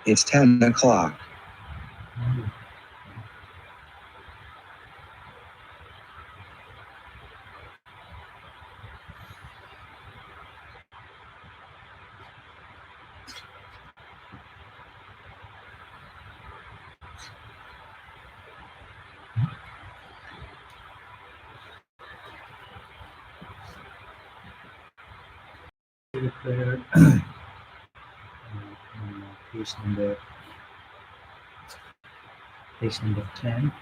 It's 10 o'clock. Prayer. Page number 10.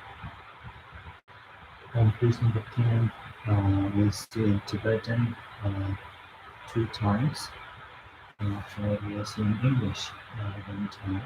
On page number 10, we'll see in Tibetan 2 times. After we'll see in English 1 time.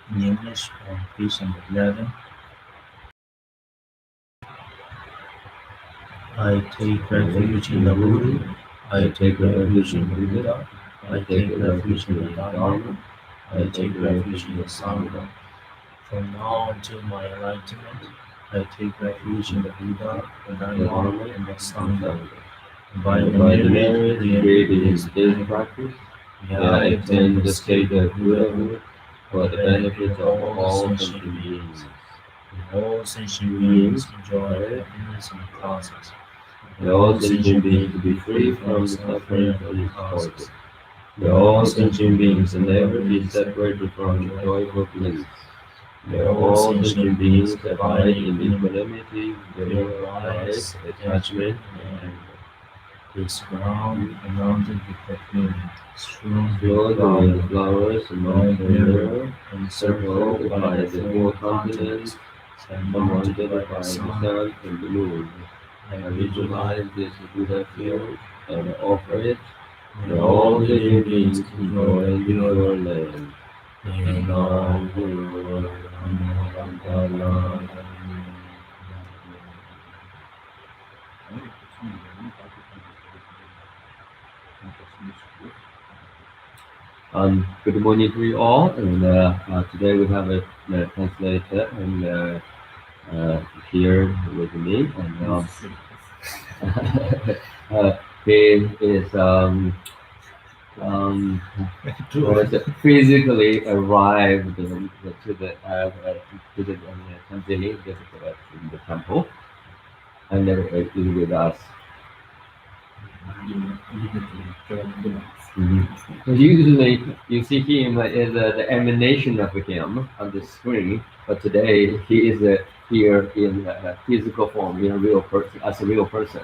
In English, on page number 11, I take refuge in the Guru, I take refuge in the Buddha, I take refuge in the Dharma, I take refuge in the Sangha. From now until my enlightenment, I take refuge in the Buddha, the the Dharma, Dharma, and the and Sangha. Sangha. By the By the merit merit gained created in in this this practice, practice, may may I I attain attain the the state state of of Buddhahood Buddhahood for for the the benefit benefit of of all all sentient sentient beings. beings. May all sentient Beings, beings enjoy right? happiness and causes. May May all all sentient sentient beings beings be be free free from the from the suffering suffering of from the its causes. causes. May May all all sentient sentient beings beings never never be be separated separated from from joyful joyful bliss. bliss. May May all all sentient sentient beings beings abide abide in in equanimity, equanimity, fear, fear, pride, bias, attachment, attachment, and and anger. anger. His ground surrounded with perfume, strewn with Clothed with flowers, flowers all amongst the mirror, mirror, encircled circled by by the the four four continents, continents, surmounted by surmounted the by the sun. sun and the moon. I I visualize visualize this this Buddha Buddha field, field and and offer offer it. it. May May all all living living beings beings enjoy enjoy the the pure pure land. land. Nam Guru Namo Buddhaya. Good morning to you all, and today we have a translator and uh, here with me, and he is um, physically arrived to the temple, and is with us. Usually, you see him as the emanation of him on the screen, but today he is here in physical form, in a real person, as a real person.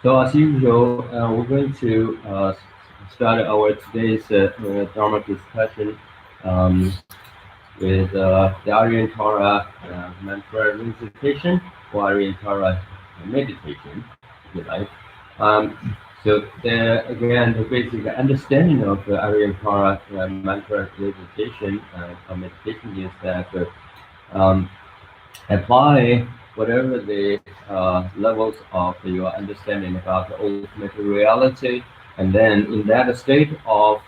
So as usual, we're going to start our today's Dharma discussion um, with the Aryan Tara mantra recitation or Aryan Tara meditation, if you like. So again, the basic understanding of the Aryan Tara mantra recitation or meditation is that apply whatever the levels of your understanding about the ultimate reality, and then in that state of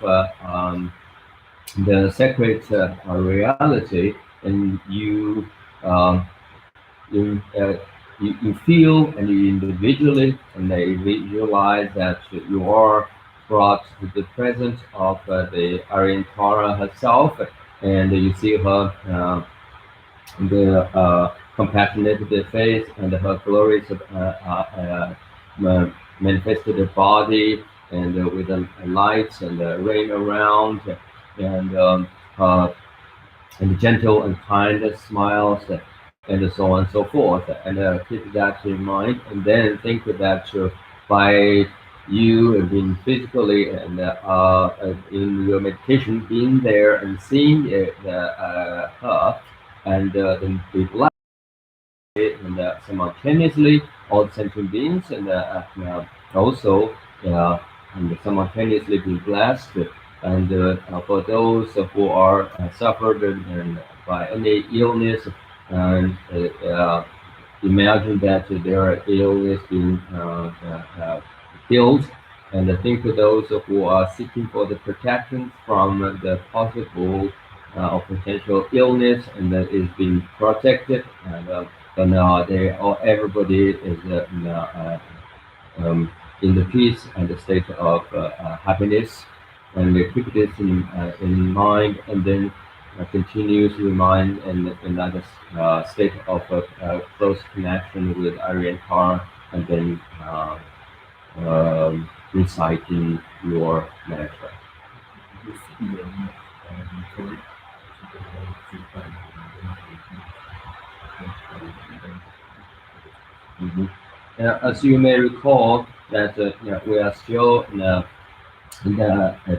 the sacred reality, and um, you, uh, you feel and you individually and they visualize that you are brought to the presence of the Aryan Tara herself, and you see her the compassionate the face and her glorious manifested body, and with the lights and the rain around, and and gentle and kind smiles, and so on and so forth. And keep that in mind, and then think that by you being physically and in your meditation, being there and seeing her, and then be blessed, and simultaneously all sentient beings, and also uh, and simultaneously be blessed. And for those who are suffered and by any illness, and imagine that their illness being healed, and I think those who are seeking for the protection from the possible or potential illness, and that is being protected, and they all everybody is in the peace and the state of happiness, and they keep this in mind, and then continues to remind in another state of close connection with Aryan Car, and then reciting your mantra. Mhm. As you may recall, that we are still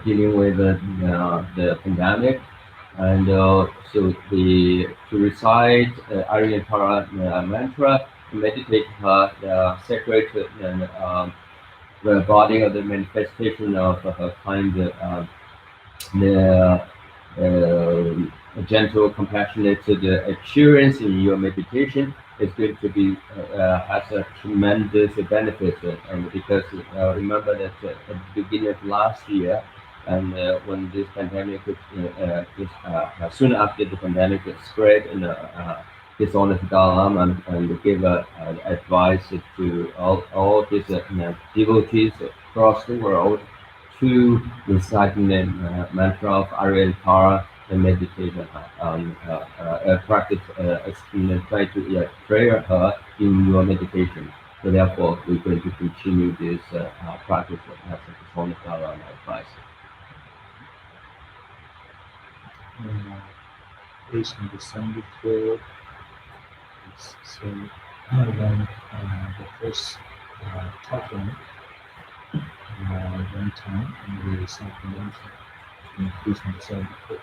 dealing with the pandemic, And so to recite Aryantara mantra, meditate her sacred the body of the manifestation of her kind, the gentle, compassionate the experience in your meditation is going to be has a tremendous benefit. And because remember that at the beginning of last year, and when this pandemic, soon after the pandemic spread, and dishonest Dalai and give advice to all these devotees across the world to reciting the mantra of Aryantara and meditation practice, try to pray her in your meditation. So therefore, we're going to continue this practice as a performance advice. Page number 74. So when the first top one, one time, and the second one in page number 74.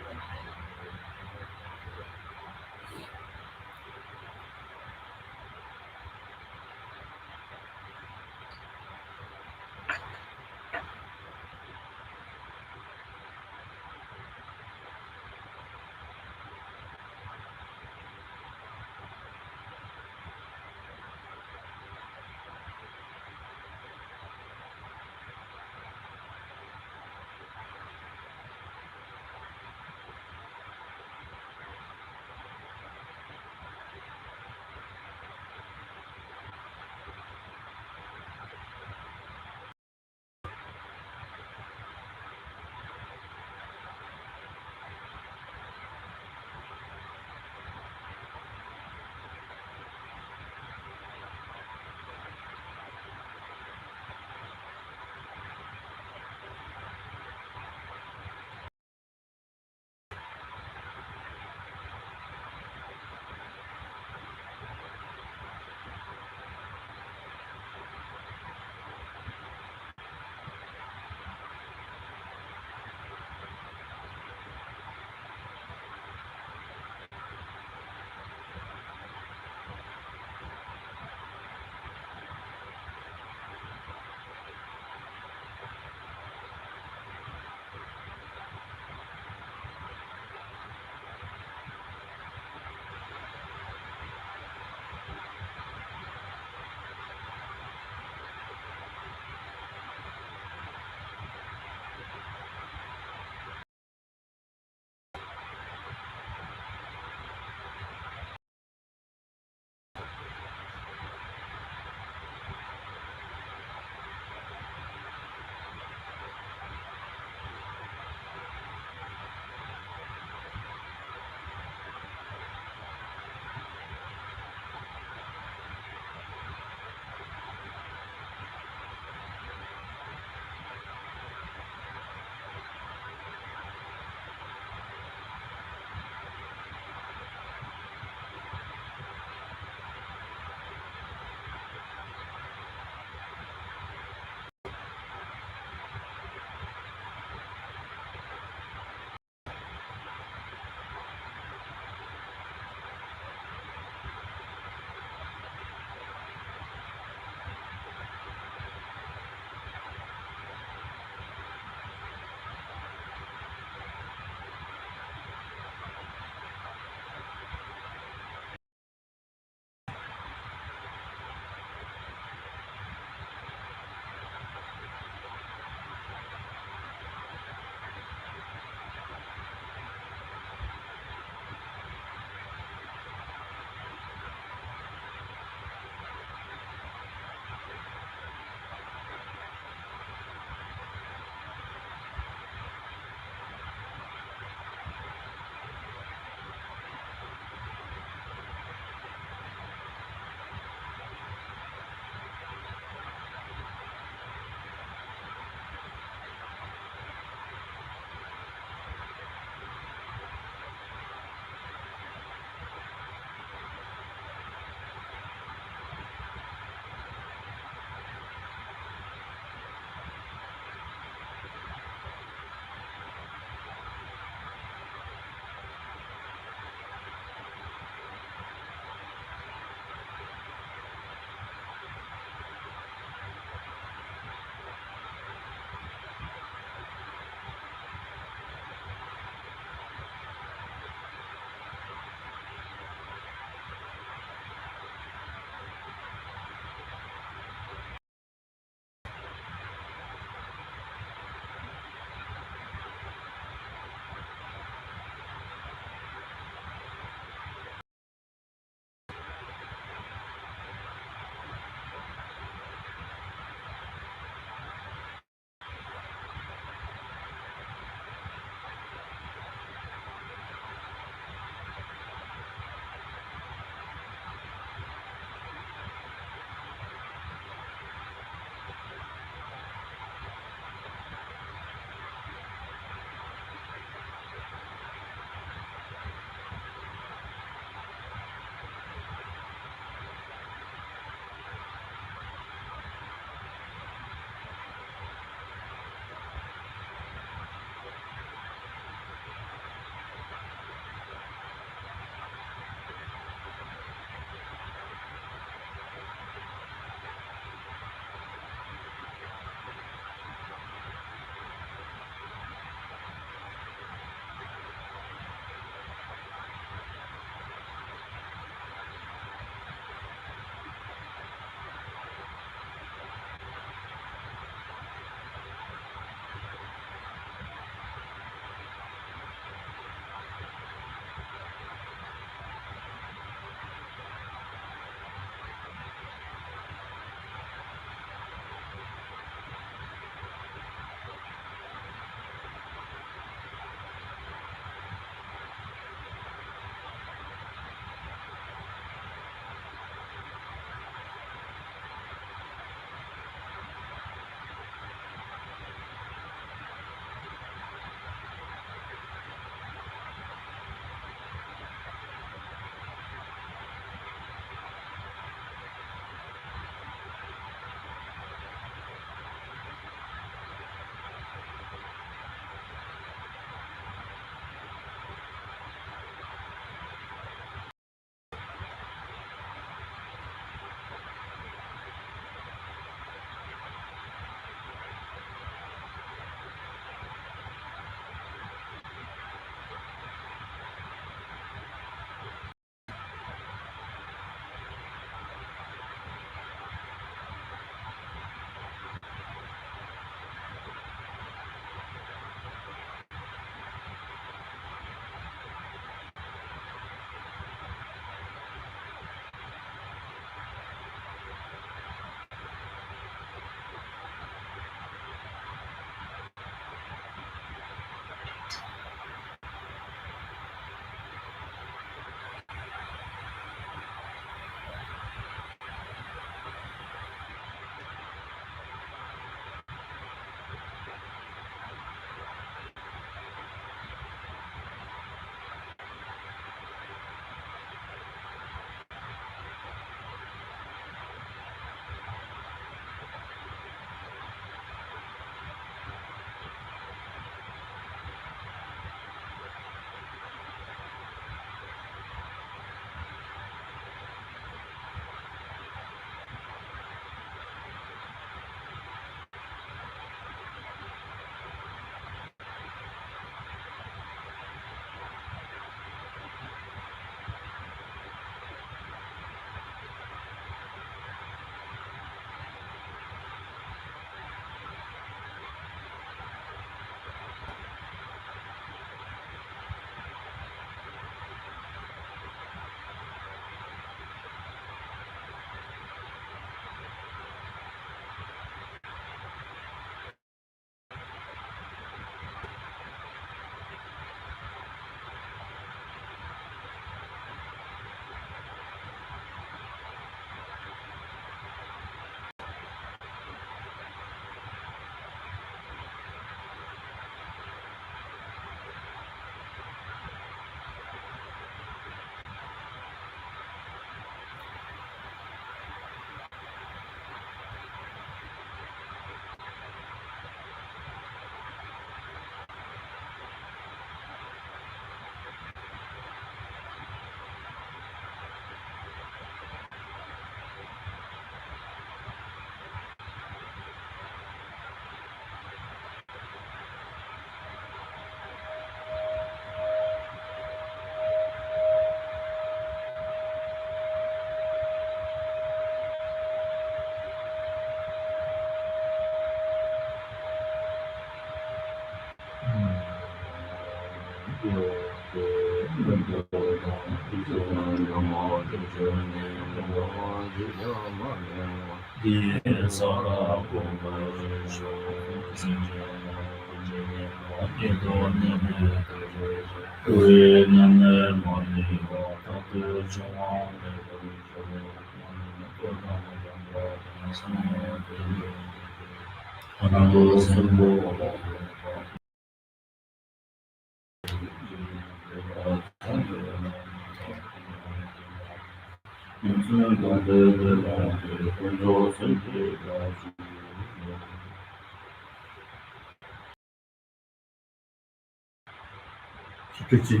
그치.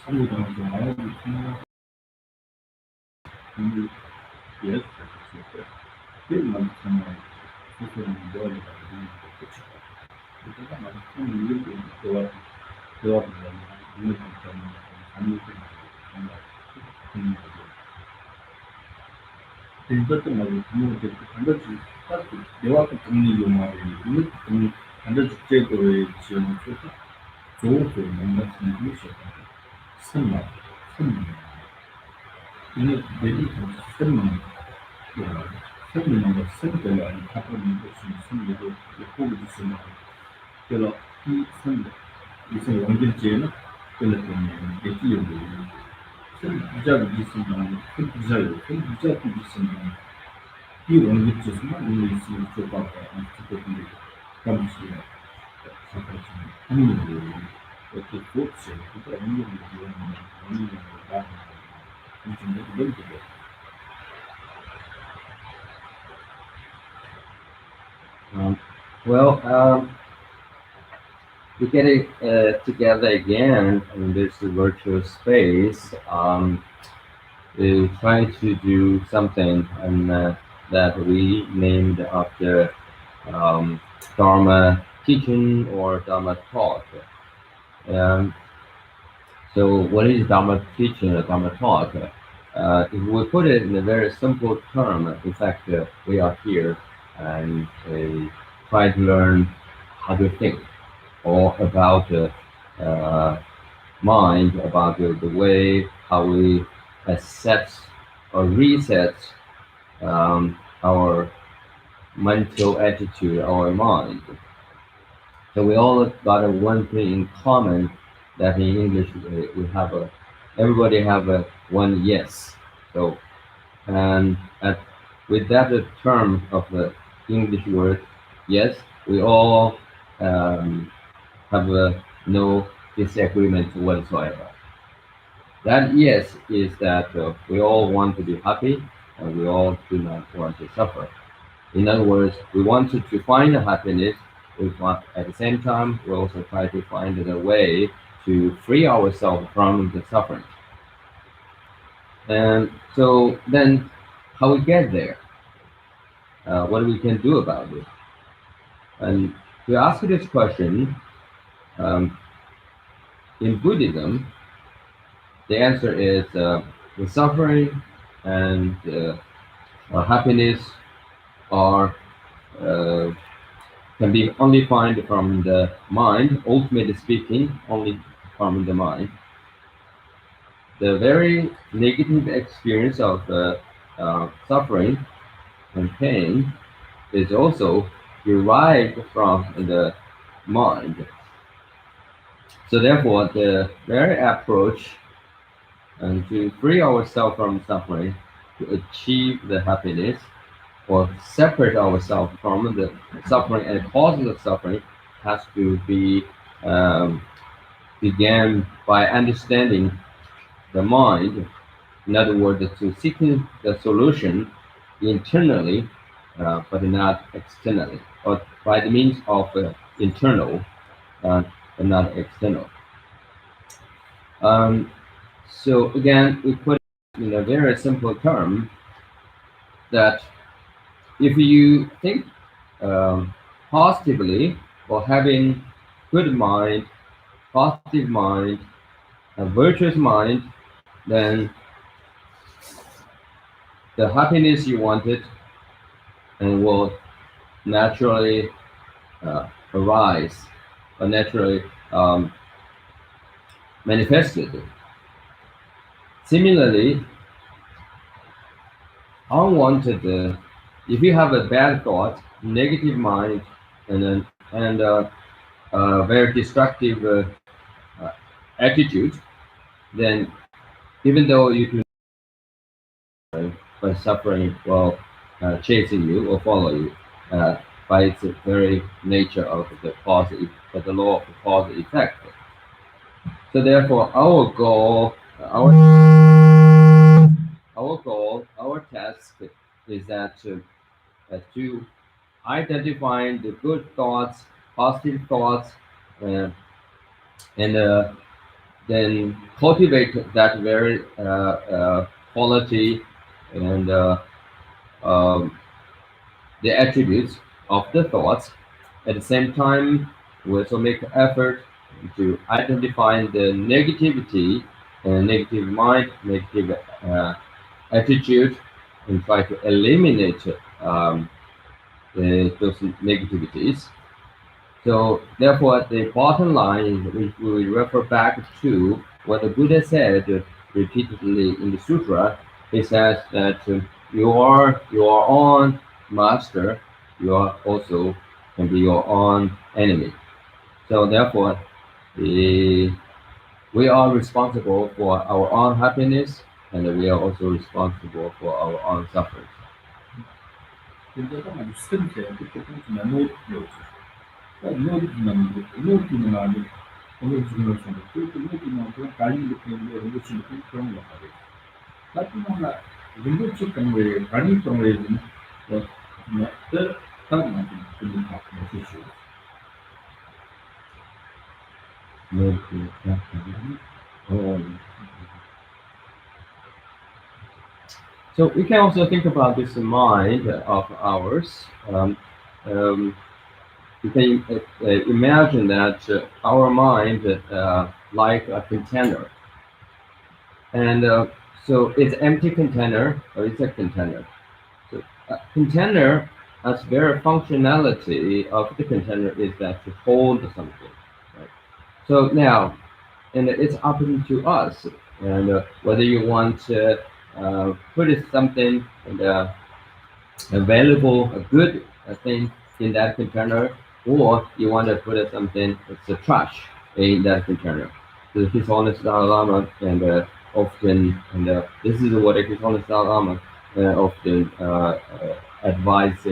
삼국에서 아무리 근데 yes, 제일 많잖아. 소설은 뭐하는 거지? 그래서 많이 큰 일들이 대화를 하면 눈을 감자면 아무것도 정말 그런 거죠. 이것도 말고 부모한테 반드시 딱 대화도 정리 용어를 이것 정리 반드시 제도의 지원을 해서 좋고 뭔가 생기셔. 선만, 선만. 이거 내리 선만. 선만 선대가 아닌 가끔 무슨 선대도 보고 있으면 그래서 이 선대 이선 원전지에는 그랬더니 대기용도 큰 부작이 있으면 큰 부작이 큰 부작이 있으면 이 원전지에서만 이거 있으면 좋다고 좋거든요. 잠시 잠깐 한민도 어떻게 없지 그러니까 원전을 이용하는 원전을 나는 무슨 얘기 Well, we get it together again in this virtual space. We try to do something that we named after Dharma teaching or Dharma talk. Um, so, what is Dharma teaching or Dharma talk? If we put it in a very simple term, in fact, we are here and try to learn how to think or about mind, about the way how we assess or reset our mental attitude, our mind. So we all got a one thing in common that in English we have everybody have a one yes. So and with that term of the English word yes, we all have no disagreement whatsoever. That yes is that we all want to be happy and we all do not want to suffer. In other words, we wanted to find the happiness. We want, at the same time, we also try to find a way to free ourselves from the suffering. And so then, how we get there? What we can do about it? And to ask this question, um, in Buddhism, the answer is the suffering and happiness are uh, can be only found from the mind, ultimately speaking, only from the mind. The very negative experience of suffering and pain is also derived from the mind. So therefore, the very approach and to free ourselves from suffering, to achieve the happiness, or separate ourselves from the suffering and causes of suffering, has to be um, began by understanding the mind. In other words, to seeking the solution internally, but not externally, or by the means of internal, but not external. Um, so again, we put it in a very simple term that if you think positively or having good mind, positive mind, a virtuous mind, then the happiness you wanted and will naturally arise naturally manifested. Similarly, unwanted, if you have a bad thought, negative mind, and very destructive uh, attitude, then even though you do by suffering will chasing you or follow you uh, by its very nature of the cause, by the law of the cause effect. So therefore, our task is that to identify the good thoughts, positive thoughts, uh, and then cultivate that very quality and um, the attributes of the thoughts. At the same time, we also make effort to identify the negativity and negative mind, negative attitude, and try to eliminate those negativities. So therefore, the bottom line, we refer back to what the Buddha said repeatedly in the sutra. He says that you are your own master. You are also can be your own enemy. So therefore, the, we are responsible for our own happiness, and we are also responsible for our own suffering. 그러다가 육선제 그때까지 노트였죠. 노트는 아니 어느 중요한 거. 그 노트는 그런 가진 것인데 노트는 그런 거 같아요. 나중에 링구치 때문에 가진 때문에 그 다른 좀 바꾸시죠. So we can also think about this mind of ours. Um, you can imagine that our mind like a container, and so it's empty container or it's a container. So a container has very functionality of the container is that to hold something. Right? So now, and it's up to us, and whether you want to put it something and a valuable, a good thing in that container, or you want to put it something that's a trash in that container. So His Holiness Dalai Lama and often, and this is what His Holiness Dalai Lama often advise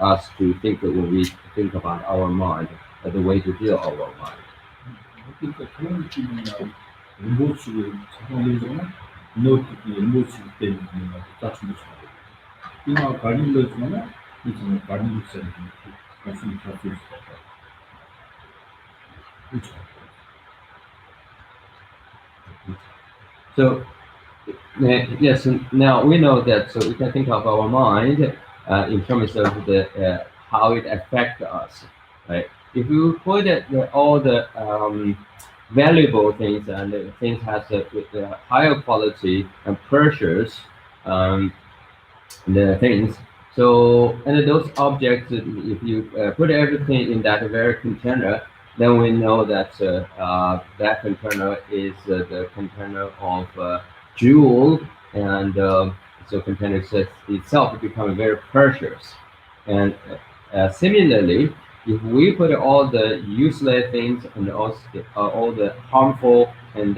us to think when we think about our mind, the way to heal our mind. 그러니까 그런 기분이나 림보치를 작성되지만 노트기 림보치 때문에 다치는 거죠. 이마 가진 거지만 이제는 가진 것이 말씀이 다수 있어요. 그렇죠. So yes, now we know that. So we can think of our mind in terms of the how it affects us, right? If you put all the valuable things and things has a higher quality and precious um, the things. So and those objects, if you put everything in that very container, then we know that that container is the container of jewel, and so container itself become very precious. And similarly, if we put all the useless things and also all the harmful and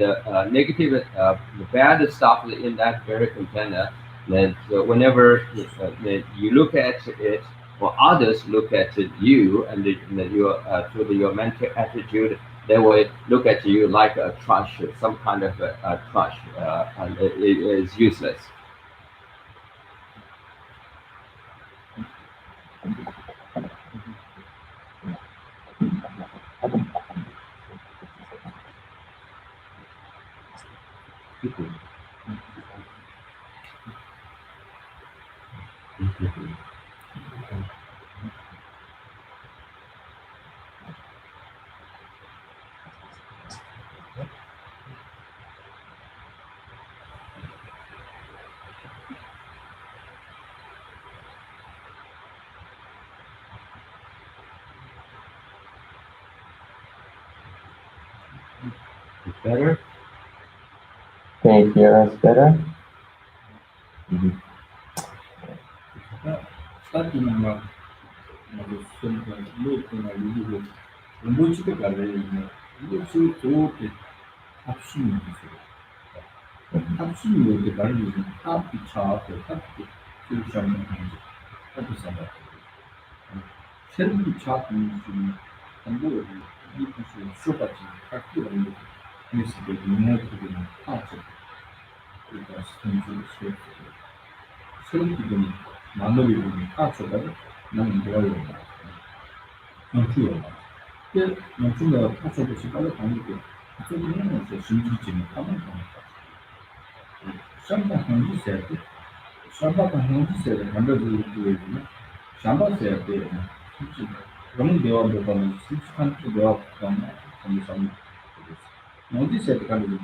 negative, bad stuff in that very container, then whenever you look at it, or others look at you, and your through your mental attitude, they will look at you like a trash, some kind of a trash, and it is useless. It's better? Can you hear us better? Starting sempre con la lingua, non vuoi ci toccare, io sono tutti 합심이 있어요. 합심이 이렇게 말해주면 합이 차하고 합이 교육자는 문제, 합이 상관. 새로운 차하는 좀 한국에 이 무슨 수업같이 학교가 있는데 그래서 그 인문학적인 파악적 그러니까 스탠드 수업 새로운 기분이 마늘이 보면 파악적으로 나는 좋아요. 연구요. 그 연구가 파악적으로 빨리 가는 게 그쪽에는 이제 심리적인 파악을 하는 거. Samba hangi serve? Samba hangi serve? Handa dulu ini. Samba serve. Kamu dewa berapa? Kan dewa kamu sama. Nanti serve kan dulu.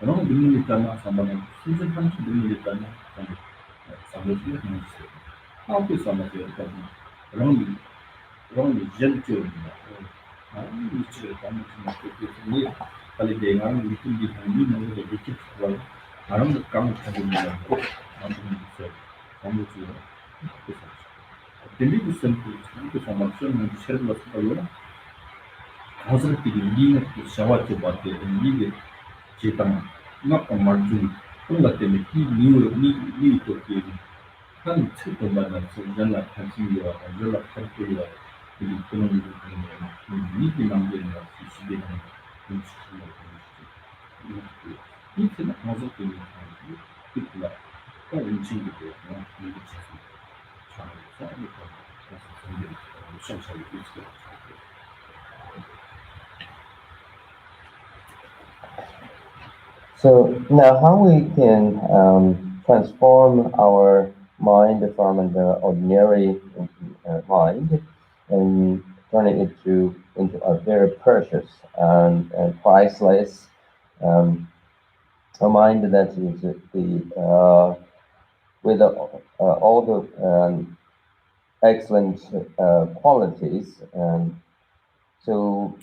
Kamu dulu di tanah samba nanti. Season kan dulu di tanah kamu. Samba itu hangi serve. Apa sama serve kamu? Kamu jadi curi. Kamu curi kamu cuma ini. Kali dengar itu di hangi nanti jadi curi. 다른 강국하고는 아무튼 강국주요. 델리브 센터 그 상황은 새로 왔어요. 가서들이 리는 샤워트 받게 리게 제당 막 말중 그런 때문에 이 니 또게 한 책도 만나서 연락 관심이와 연락할 때와 이 그런 게 니기 남기는 거 시비는 이때는 가족들이 그때가 인식이 돼요. 이게 지금 잘해서 이렇게 성찰이 있어요. So now, how we can transform our mind from the ordinary mind and turn it into a very precious and priceless a mind that is with all the excellent qualities. And so,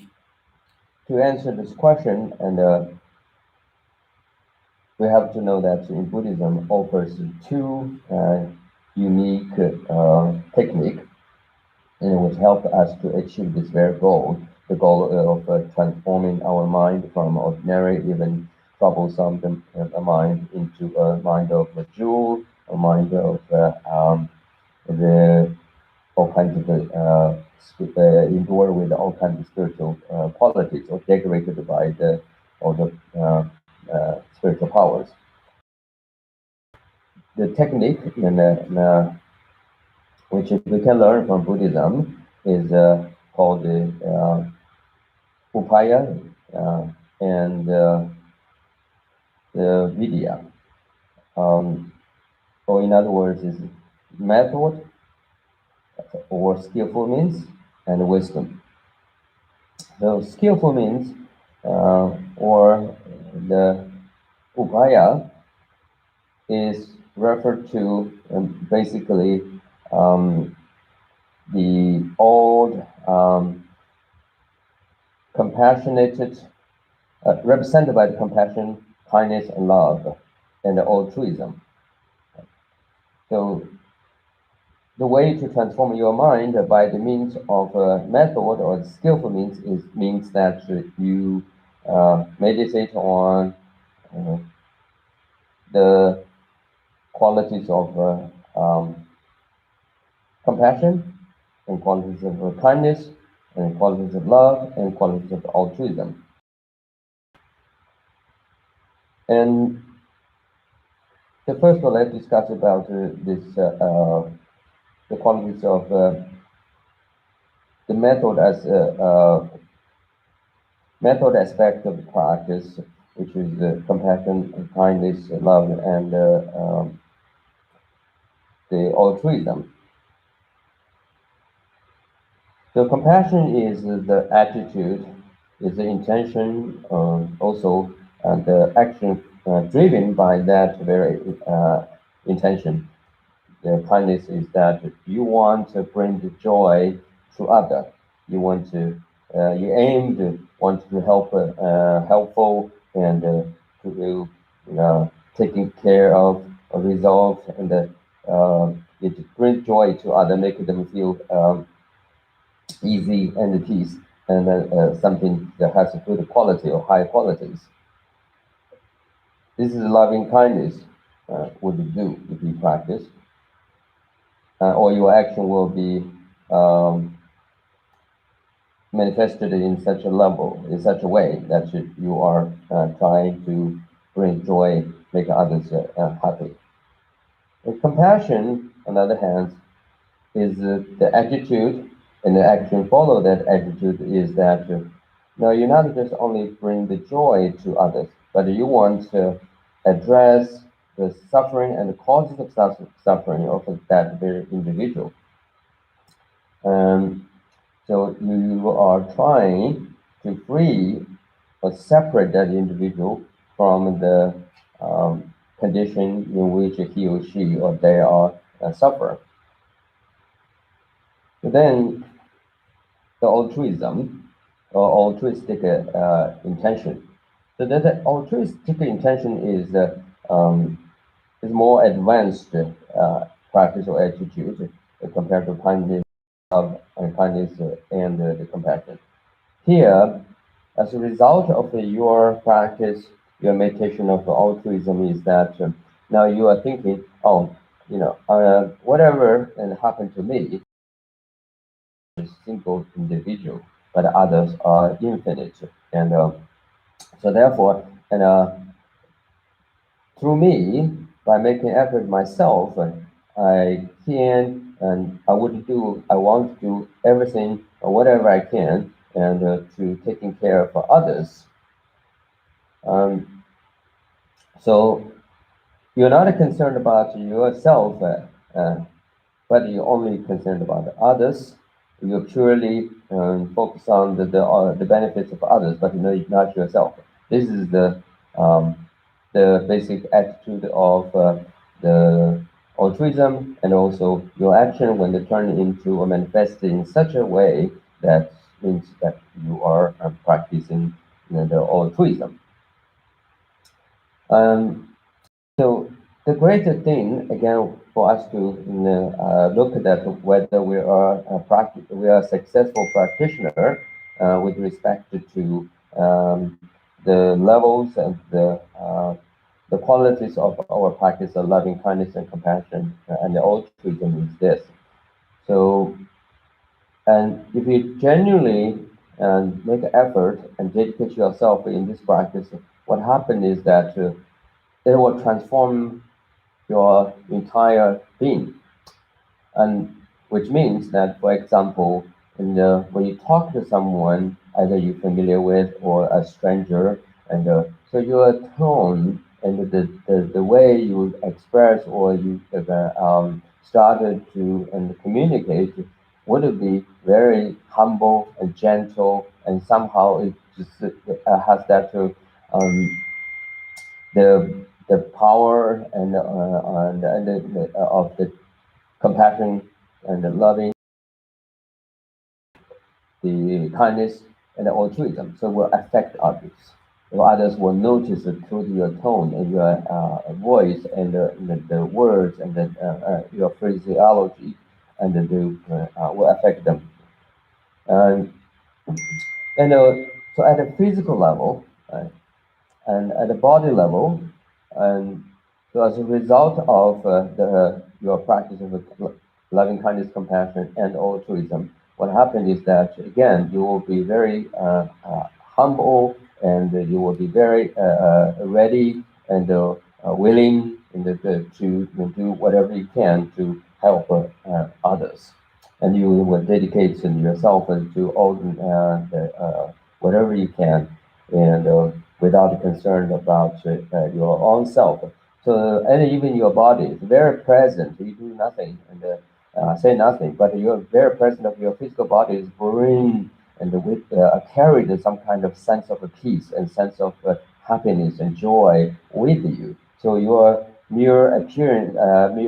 to answer this question, and we have to know that in Buddhism offers two unique techniques, and which help us to achieve this very goal, the goal of transforming our mind from ordinary, even troublesome mind into a mind of a jewel, a mind of the all kinds of endured with all kinds of spiritual qualities, or decorated by all the spiritual powers. The technique which we can learn from Buddhism is called the upaya and the vidya, or in other words, is method or skillful means and wisdom. So skillful means or the upaya is referred to basically the old compassionate, represented by the compassion, kindness, and love, and the altruism. So the way to transform your mind by the means of a method or the skillful means that you meditate on the qualities of compassion, and qualities of kindness, and qualities of love, and qualities of altruism. And the first one, let's discuss about the qualities of the method as method aspect of the practice, which is compassion, kindness, love, and the altruism. So compassion is the attitude, is the intention, also the action driven by that very intention. The kindness is that you want to bring the joy to other. You want to, you aim to want to help helpful and to taking care of resolve and it bring joy to others, make them feel easy and at peace, and something that has a good quality or high qualities. This is loving kindness. What you do if you practice, or your action will be manifested in such a level, in such a way that you are trying to bring joy, make others happy. And compassion, on the other hand, is the attitude, and the action follow that attitude is that now you're not just only bring the joy to others, but you want to address the suffering and the causes of suffering of that very individual. Um, so you are trying to free or separate that individual from the condition in which he or she or they are suffer. Then the altruism or altruistic intention. So that the altruistic intention is more advanced practice or attitude compared to kindness, love, and kindness and the compassion. Here, as a result of your practice, your meditation of altruism is that now you are thinking, oh, whatever and happened to me is single individual, but others are infinite, and so therefore, and through me, by making effort myself, I can and I want to do everything or whatever I can, and to taking care of others. Um, so you're not concerned about yourself, but you're only concerned about others. You purely focus on the benefits of others, but not yourself. This is the basic attitude of the altruism, and also your action when they turn into or manifest in such a way that means that you are practicing the altruism. So the greater thing again for us to look at that whether we are a successful practitioner with respect to the levels and the qualities of our practice of loving kindness and compassion and the altruism is this. So, and if you genuinely make an effort and dedicate yourself in this practice, what happens is that it will transform your entire being, and which means that, for example, when you talk to someone, either you're familiar with or a stranger, and so your tone and the way you express or you started to and communicate would be very humble and gentle, and somehow it just has that the power of the compassion and the loving, the kindness and the altruism. So will affect others. So others will notice it through your tone and your voice and the words and your phraseology, and will affect them. And so at a physical level, and at a body level, and so as a result of your practice of loving kindness, compassion, and altruism, what happened is that again you will be very humble, and you will be very ready and willing and to do whatever you can to help others, and you will dedicate yourself to all whatever you can, and without concern about your own self. So, and even your body is very present. You do nothing and say nothing, but your very presence of your physical body is bring and with carried some kind of sense of peace and sense of happiness and joy with you. So your mere appearance,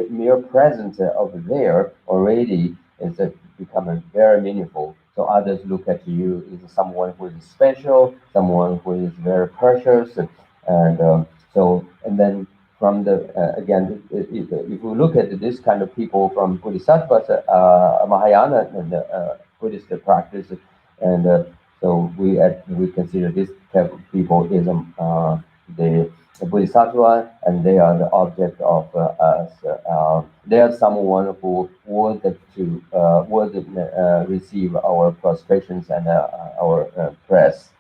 mere presence over there already is becoming very meaningful So others look at you as someone who is special, someone who is very precious, and and then from the again, if we look at this kind of people from Bodhisattvas, Mahayana and Buddhist practice, and so we consider this type of people is the Bodhisattva, and they are the object of us. They are someone who would receive our prostrations and our prayers.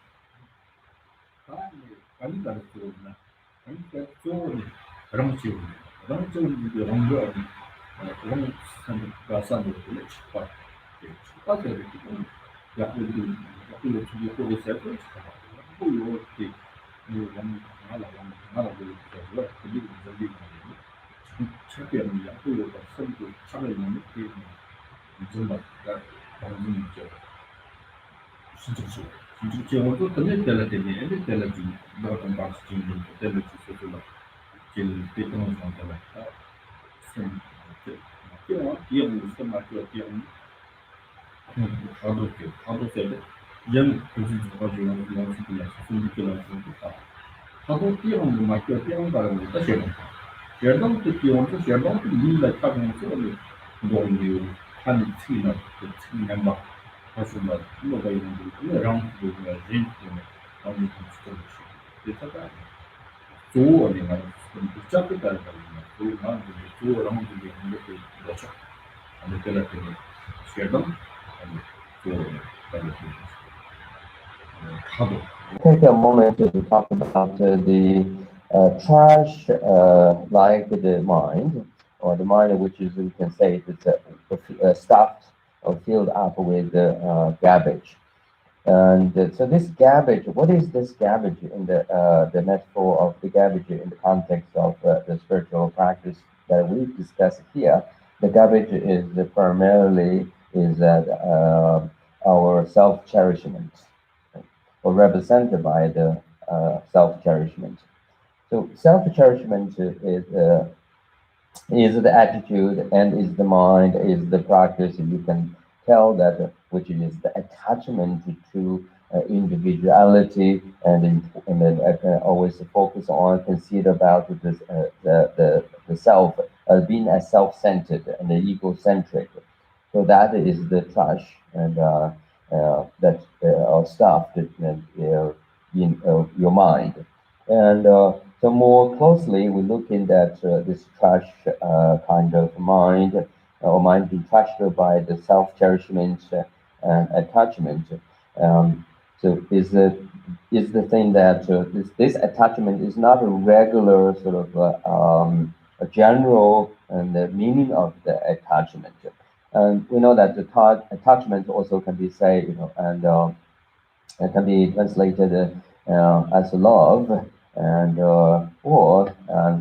Take a moment to talk about the trash like the mind, or the mind which is, we can say, it's stuffed or filled up with garbage. And so this garbage, what is this garbage in the metaphor of the garbage in the context of the spiritual practice that we discuss here? The garbage is primarily is our self-cherishment, or represented by the self-cherishment. So self-cherishment is the attitude and is the mind, is the practice. You can tell that which is the attachment to individuality, and then I can always focus on, consider about this, the self being as self-centered and egocentric. So that is the trash and that are stuffed in your mind. And so more closely, we look in that this trash kind of mind, or mind being trashed by the self-cherishment and attachment. So is the thing that this attachment is not a regular sort of a general and the meaning of the attachment. And we know that the attachment also can be said, and it can be translated as love, and or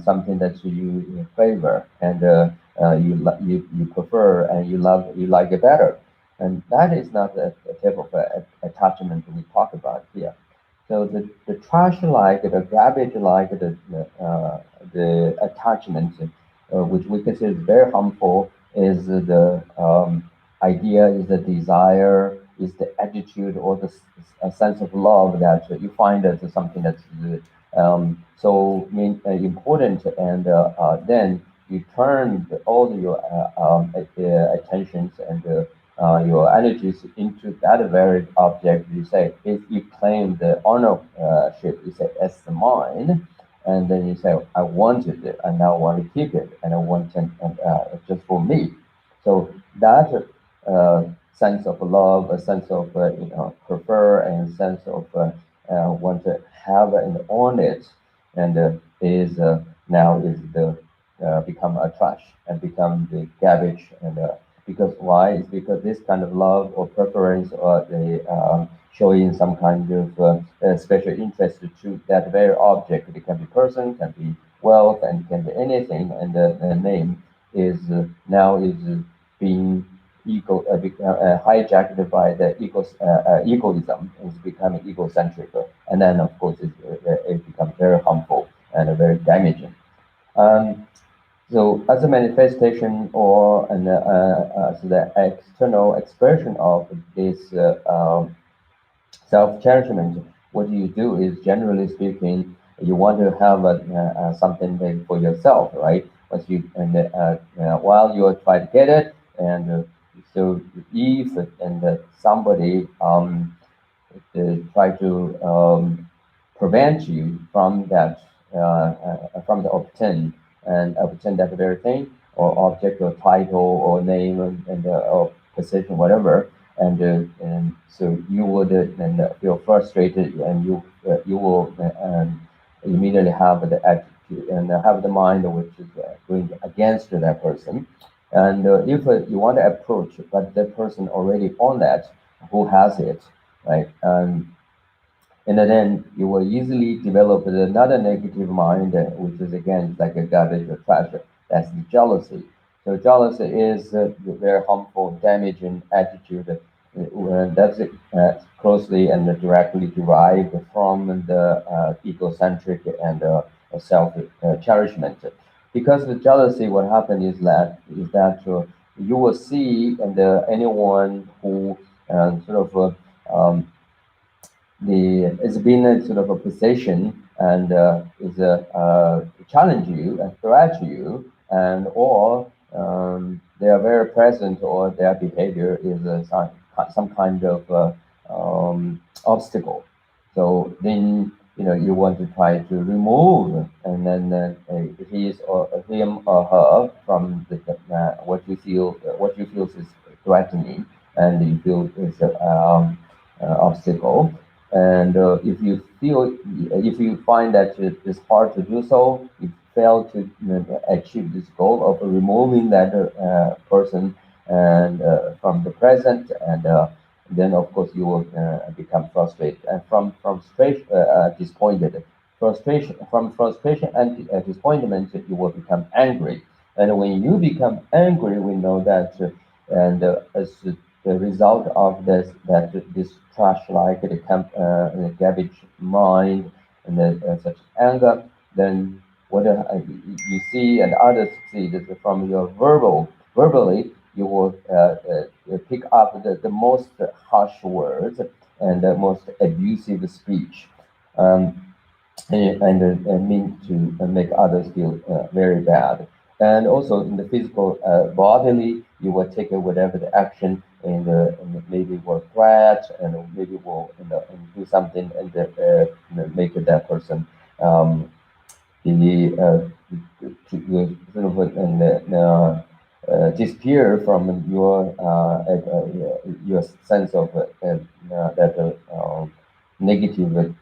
something that you favor, and you prefer, and you like it better. And that is not the type of attachment we talk about here. So the trash like, the garbage like, the attachment, which we consider very harmful, is the idea, is the desire, is the attitude, or the a sense of love that you find as something that's so important, and then you turn all your attentions and your energies into that very object. You say, if you claim the ownership, you say, as mine, and then you say, I wanted it, and now I want to keep it, and I want it just for me. So that sense of love, a sense of prefer, and sense of want to have and own it, and is now is the become a trash and become the garbage. And because why? It's because this kind of love or preference, or the showing some kind of special interest to that very object. It can be person, can be wealth, and can be anything. And the name is now is being hijacked by the egoism, is becoming egocentric, and then of course it becomes very harmful and very damaging. So as a manifestation or as the external expression of this self-cherishment, what you do is, generally speaking, you want to have something big for yourself, right? Once you while you try to get it, and so if somebody try to prevent you from that from the obtain that very thing or object or title or name or position, whatever, and so you would feel frustrated, and you will immediately have the attitude and have the mind which is going against that person. And if you want to approach, but the person already on that, who has it, right? And then you will easily develop another negative mind, which is again like a garbage or trash. That's the jealousy. So jealousy is a very harmful, damaging attitude that's closely and directly derived from the egocentric and self-cherishment. Because the jealousy, what happens is that you will see and anyone who sort of it's been a sort of a position and is challenge you and threat you, and or they are very present, or their behavior is some kind of obstacle. So then you want to try to remove and then his or him or her from what you feel is threatening, and you feel is obstacle. And if you find that it is hard to do so, you fail to achieve this goal of removing that person and from the present, and then of course you will become frustrated, and from frustration, disappointed. Frustration and disappointment, you will become angry. And when you become angry, we know that, and as the result of this trash like the garbage mind and such anger, then what you see and others see that from your verbally, you will pick up the most harsh words and the most abusive speech, um, and mean to make others feel very bad. And also in the physical, bodily, you will take whatever the action and maybe will threat, and maybe will and do something, and make that person the sort of disappear from your sense of that negative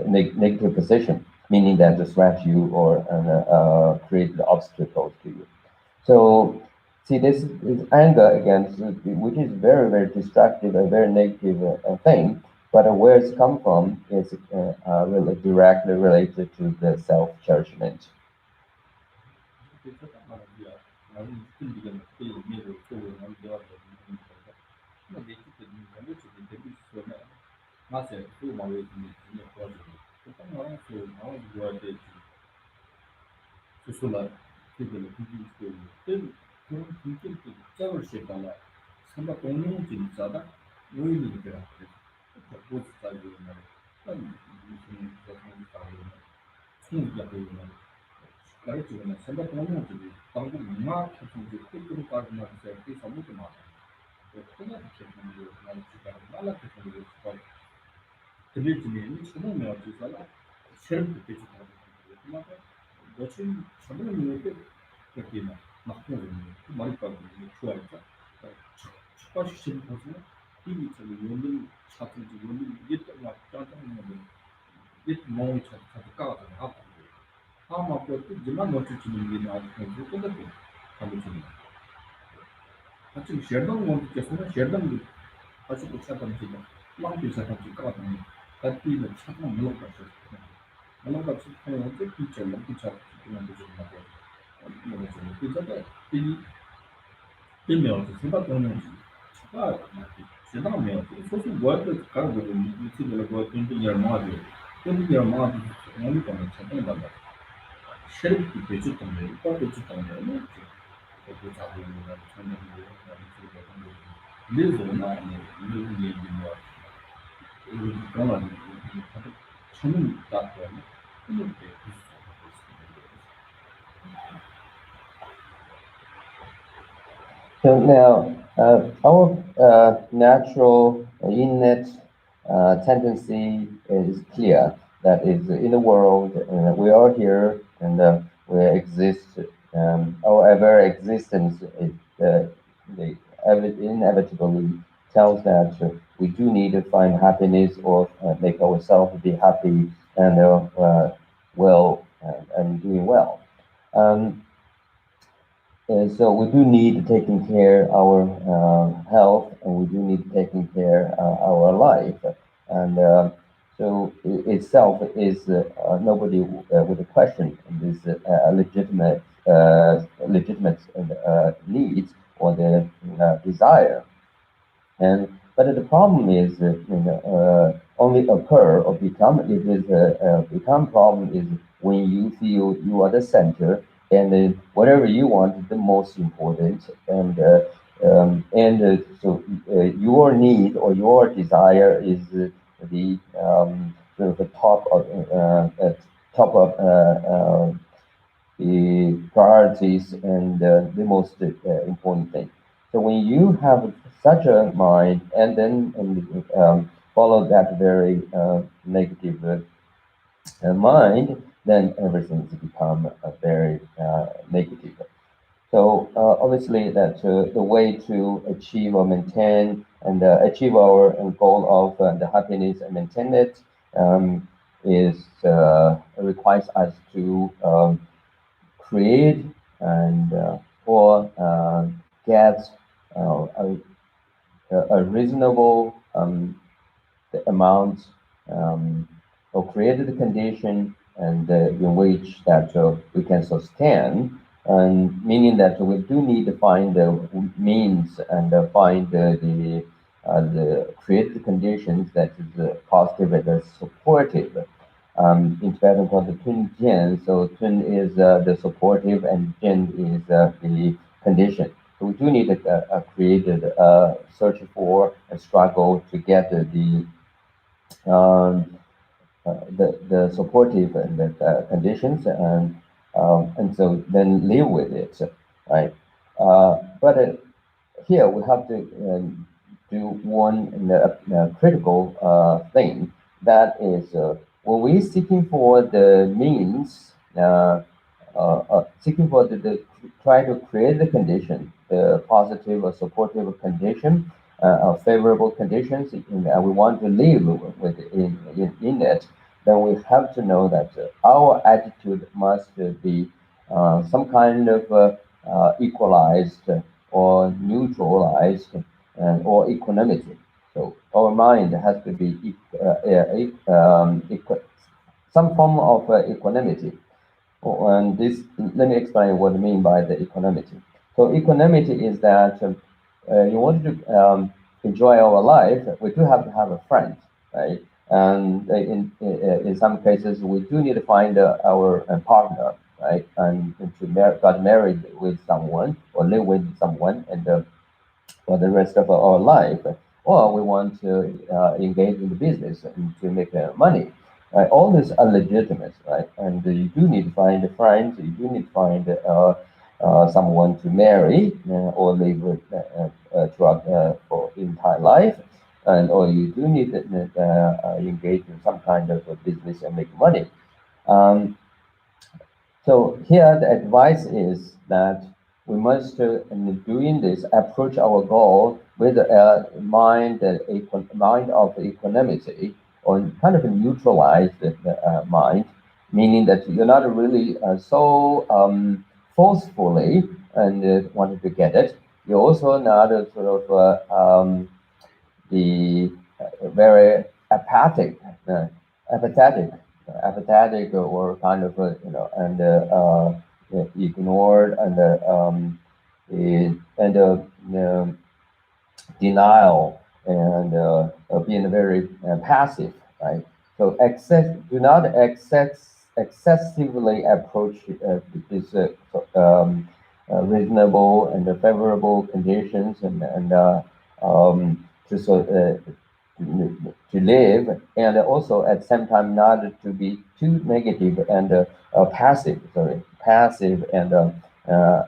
negative position, meaning that distract you or create the obstacles to you. So, see, this is anger again, which is very, very destructive, a very negative thing. But where it's come from is really directly related to the self-cherishment. 그래서 말이야. 나는 힘들게 그 의미를 보고 나는 내가 되는 거다. 뭐 내가 되는 거 뭐지? 되게 있어요. 맞아요. 그 말을 듣는 게 좋아요. 그러니까 나는 그 마음이 좋아야 되지. 스스로 그들을 비비고 있는 그런 분들도 입장을 시작하나 상당 공룡 진짜다 오일이 되라 그래 보스 사이즈는 무슨 그런 사이즈는 충분히 보이는 가르치는 상당 공룡들이 방금 막 같은 그 큰 까지만 해서 그 전부도 많아 그냥 그렇게 나는 지금 말라서 그런 거 들리지는 처음에 어디서 새롭게 되지도 않고 며칠 전에 이렇게 그렇게 막 보는 말이 빠지는 좋아했죠. 축구식 시즌 보시면 TV 저기 연등 차트 연등 이게 막 짱짱하는 이게 뭐 차트 까가지고 하고 아마 그 지만 놓칠 수 있는 게 나도 그 끝에 가고 싶네. 같이 쉐던 원 계속은 쉐던 같이 그 차트 지금 막 비슷하게 까가지고 같이는 차트 물론 같이 물론 같이 하는 게 피처는 피처 그런 거 좀 하고 뭐 그래서 이 일명 생각 보면 아 지나면 소수 뭐도 가고 유튜브로 뭐 인터넷 마디 인터넷 마디 너무 많이 찾는 거다 şeref bir geçit tanıyor, bir geçit tanıyor ne ki? Bu tabular, tanımıyor, bir zaman ne bilgim var. Ama şunun tatlarını bunu bir So now, our natural innate tendency is clear. That is, in the world, we are here and we exist. Our very existence is the, inevitably tells that we do need to find happiness or make ourselves be happy and well and doing well. Um, so we do need taking care our health, and we do need taking care our life, and so itself is nobody with a question this legitimate needs or the desire. And but the problem is only occur or become it is become problem is when you feel you are the center and whatever you want is the most important and so your need or your desire is the top of the priorities and the most important thing. So when you have such a mind and then follow that very negative mind, then everything's become very negative. So obviously that the way to achieve or maintain and achieve our goal of the happiness and maintain it is requires us to create and or get a reasonable amount or create the condition and in which that we can sustain, and meaning that we do need to find the means and find the create the conditions that is positive and supportive. In Tibetan called the Tun Jian. So Tun is the supportive and Jian is the condition. So we do need to create search for and struggle to get um, the supportive and the conditions and so then live with it, right? But here we have to do one critical thing that is when we seeking for the means seeking for try to create the condition the positive or supportive condition favorable conditions and we want to live with in it, then we have to know that our attitude must be some kind of equalized or neutralized or equanimity. So our mind has to be some form of equanimity. And this, let me explain what I mean by the equanimity. So equanimity is that in order to enjoy our life, we do have to have a friend, right? And in some cases, we do need to find our partner, right? And to got married with someone or live with someone, and for the rest of our life, or we want to engage in the business and to make money. Right? All these are legitimate, right? And you do need to find a friend, you do need to find someone to marry or live with throughout for entire life, and or you do need to engage in some kind of a business and make money. Um, so here the advice is that we must, in doing this, approach our goal with a mind, mind of equanimity, or kind of a neutralized mind, meaning that you're not really so forcefully and wanted to get it. You're also not sort of the very apathetic, or kind of and ignored and and denial and being very passive, right? So do not excessively approach this reasonable and favorable conditions and to to live, and also at the same time not to be too negative and passive and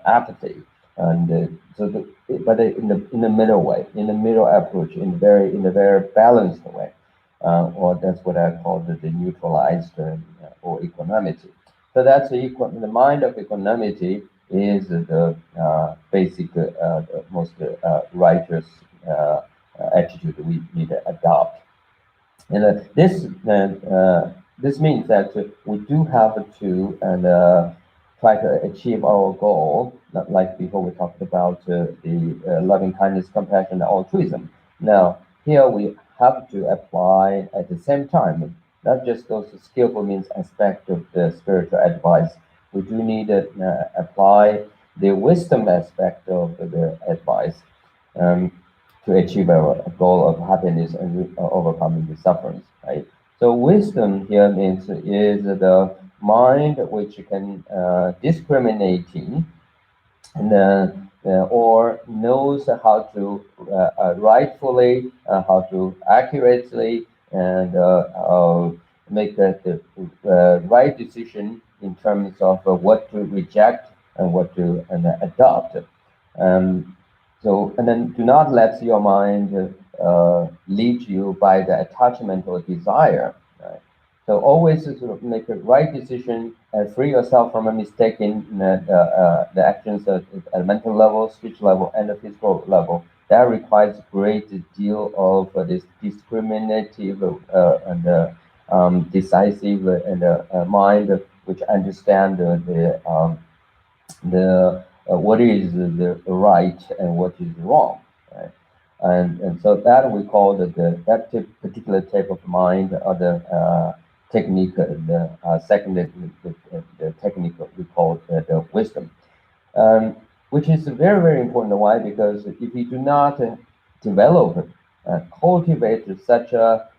apathy, and but in the middle way, in the middle approach, in a very balanced way, or that's what I call the neutralized or equanimity. So that's the mind of equanimity is the basic, the most righteous attitude we need to adopt. And this means that we do have to try to achieve our goal, not like before we talked about the loving kindness, compassion, and altruism. Now, here we have to apply at the same time, not just those skillful means aspect of the spiritual advice. We do need to apply the wisdom aspect of the advice. Um, to achieve our goal of happiness and overcoming the sufferings, right? So wisdom here means is the mind which can discriminating and or knows how to rightfully, how to accurately and make the right decision in terms of what to reject and what to adopt. Um, so, and then do not let your mind lead you by the attachment or desire. Right? So always sort of make a right decision and free yourself from a mistake in the actions at a mental level, speech level, and the physical level. That requires a great deal of this discriminative and decisive and mind which understand the what is the right and what is wrong, right? And so that we call that particular type of mind or the technique, the second the technique we call the wisdom, which is very very important. Why? Because if we do not develop, cultivate such a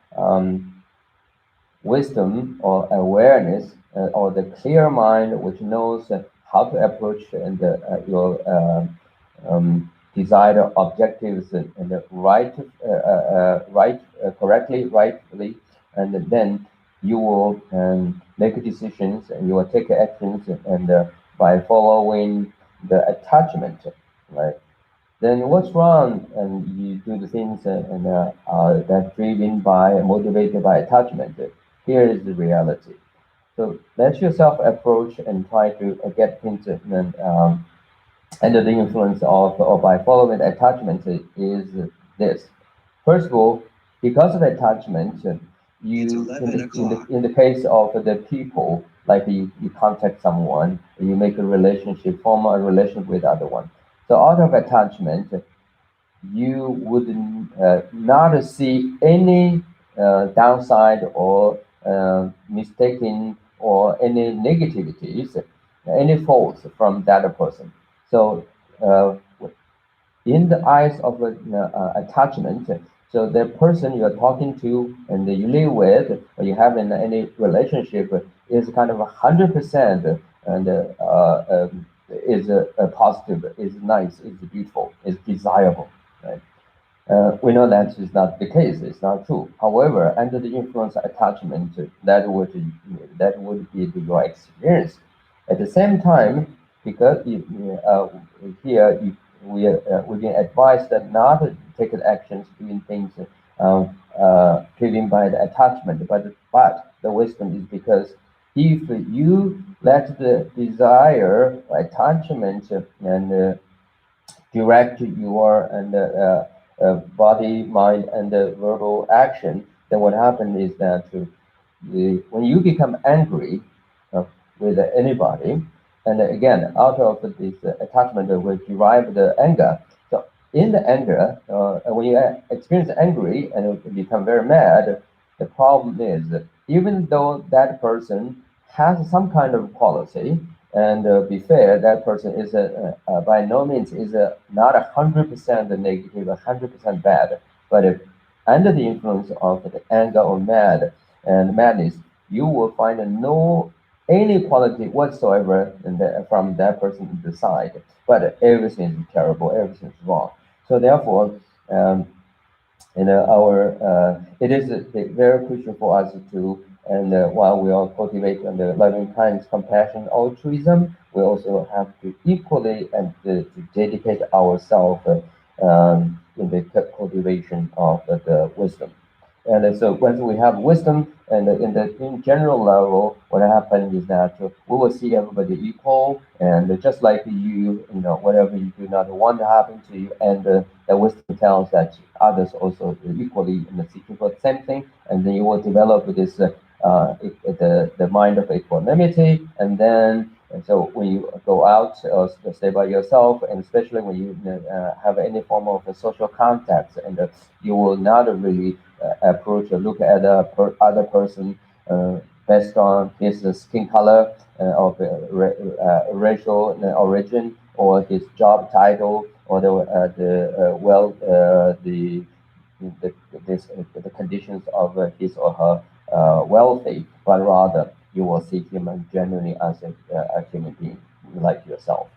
wisdom or awareness or the clear mind which knows how to approach and your desired objectives and the correctly, rightly, and then you will make decisions and you will take actions and by following the attachment, right? Then what's wrong? And you do the things that's driven by, motivated by attachment. Here is the reality. So let yourself approach and try to get things under the influence of or by following attachment is this. First of all, because of attachment, you in the case of the people, like you contact someone, you make a relationship, form a relationship with other one. So out of attachment, you would not see any downside or mistaking or any negativities, any faults from that person. So uh, in the eyes of attachment, so the person you're talking to and that you live with or you have in any relationship is kind of 100% and is positive, is nice, is beautiful, is desirable, right? We know that is not the case. It's not true. However, under the influence of attachment, that would be your experience. At the same time, because here we've been advised that not to take actions, doing things driven by the attachment, but the wisdom is because if you let the desire, attachment, and direct your and body, mind, and verbal action, then what happens is that when you become angry uh, with anybody, and again, out of this attachment will derive the anger. So in the anger, when you experience angry and you become very mad, the problem is even though that person has some kind of quality, and be fair, that person is by no means is not 100% negative, 100% bad. But if under the influence of the anger or madness, you will find no any quality whatsoever from that person's side, but everything is terrible, everything is wrong. So therefore, um, it is very crucial for us to, and while we are cultivating the loving kindness, compassion, altruism, we also have to equally and to dedicate ourselves in the cultivation of the wisdom. And so once we have wisdom, and in general level, what happens is that we will see everybody equal, and just like whatever you do not want to happen to you, and the wisdom tells that others also equally seeking for the same thing, and then you will develop this the mind of equanimity, and so when you go out or stay by yourself, and especially when you have any form of social contact, and you will not really approach or look at other person based on his skin color of racial origin or his job title or the the conditions of his or her wealthy, but rather you will see him genuinely as a human being like yourself.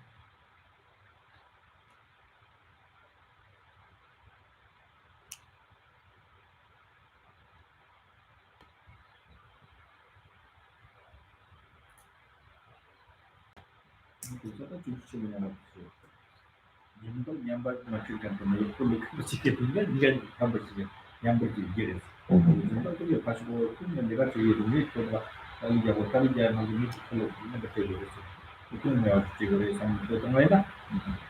Kita cuci dengan apa? Nyambat maksudkan perlu sikit tinggal dengan hambat sikit nyambat sikit. Nyambat tu dia pasport tu mendekat sikit ni coba kali jangan ini kalau ini betul betul. Itu yang cikgu sampai tengah dah.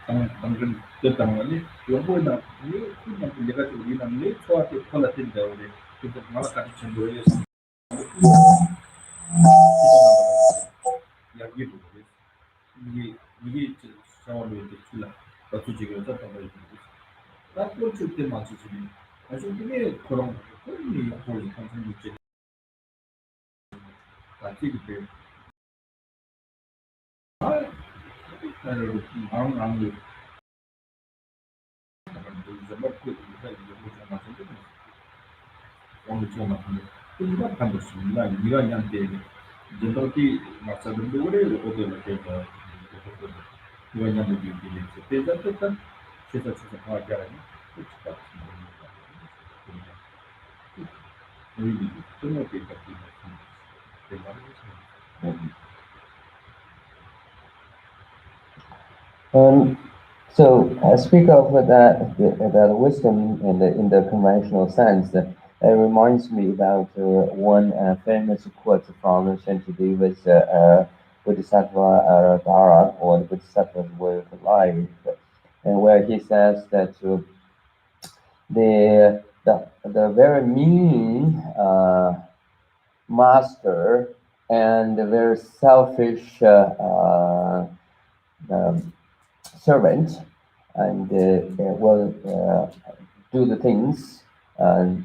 Tanggung tentang ni yang boleh dah. Ini yang mendekat sikit ni suatu kalau tidak boleh kita malah kata cenderung yang gitu. 이게 상황을 듣기라 어떻게 지금 어떤 거지? 나또 줄때 맞추지. 아주 그게 그런 거니 거의 항상 있지. 같이 그때 나를 안 돼. 정말 그 이제 맞는데. 오늘 좀 맞는데. 그거 한 것입니다. 네가 이한테 jadi masa berdua udah kita banyak lebih pilih sepeda tu kan sisa-sisa pelajaran itu cepat ini semua kita So, speak of that wisdom in the conventional sense. It reminds me about one famous quote from Saint David's Bodhisattva Dara, or the Bodhisattva's way of life, and where he says that the very mean master and the very selfish servant and will do the things and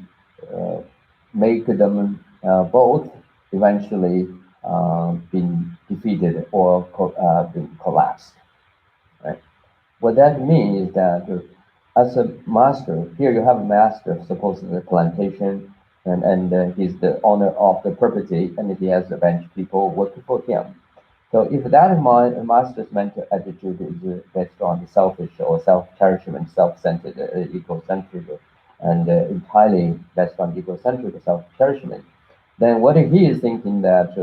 make them both eventually being defeated or being collapsed. Right? What that means is that as a master, here you have a master, suppose in the plantation, and he's the owner of the property, and he has a bunch of people working for him. So if that master's mental attitude is based on selfish or self-cherishment, self-centered, egocentric, and entirely based on egocentric self-cherishment, then what he is thinking that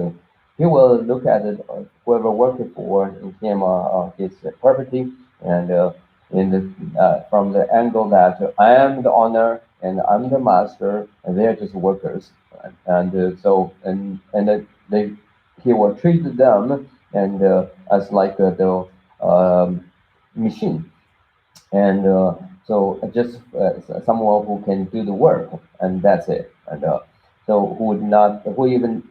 he will look at it, whoever working for him or his property, and from the angle that I am the owner and I'm the master, and they're just workers, and he will treat them and as like the machine, and so just someone who can do the work, and that's it. And so who even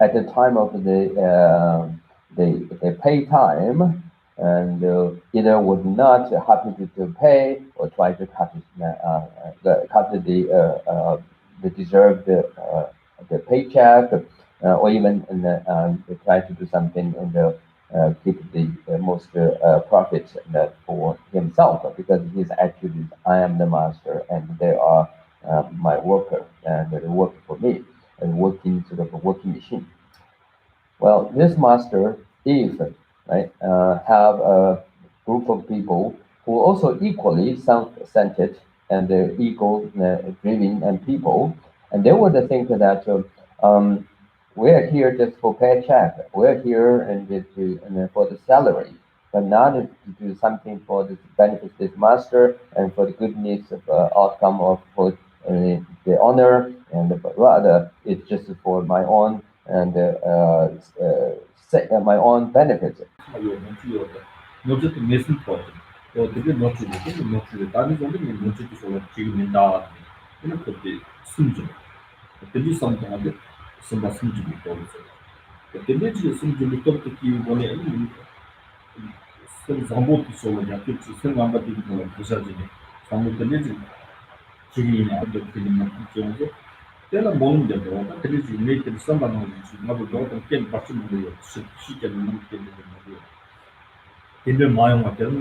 at the time of the pay time, and either would not happy to pay or try to cut the deserved the paycheck, or even try to do something and keep the most profit for himself, because his attitude is I am the master and they are my worker and they work for me and working sort of a working machine. Well, this master, if right, have a group of people who also equally self-centered and ego-driven and people, and they would think that we're here just for paycheck, we're here and for the salary, but not to do something for the benefits this master and for the goodness of outcome of for the honor, and but rather it's just for my own and my own benefits. io non ci io non c'è nessun posto o devi non ci davi quando non c'è solo ci minda non potete 숨지 devi something somma 숨지 못 devi ci 숨지 못 어떻게 이번에 선 정보 기술을 약간 생각한 것들이 뭐 부서지네 정보 되지 지금이나 어떻게 되는 거죠 때가 모는데 뭐 그래서 이메일 선반하고 나도 좀 게임 받지 못해요 시간이 너무 되는 근데 마음 같은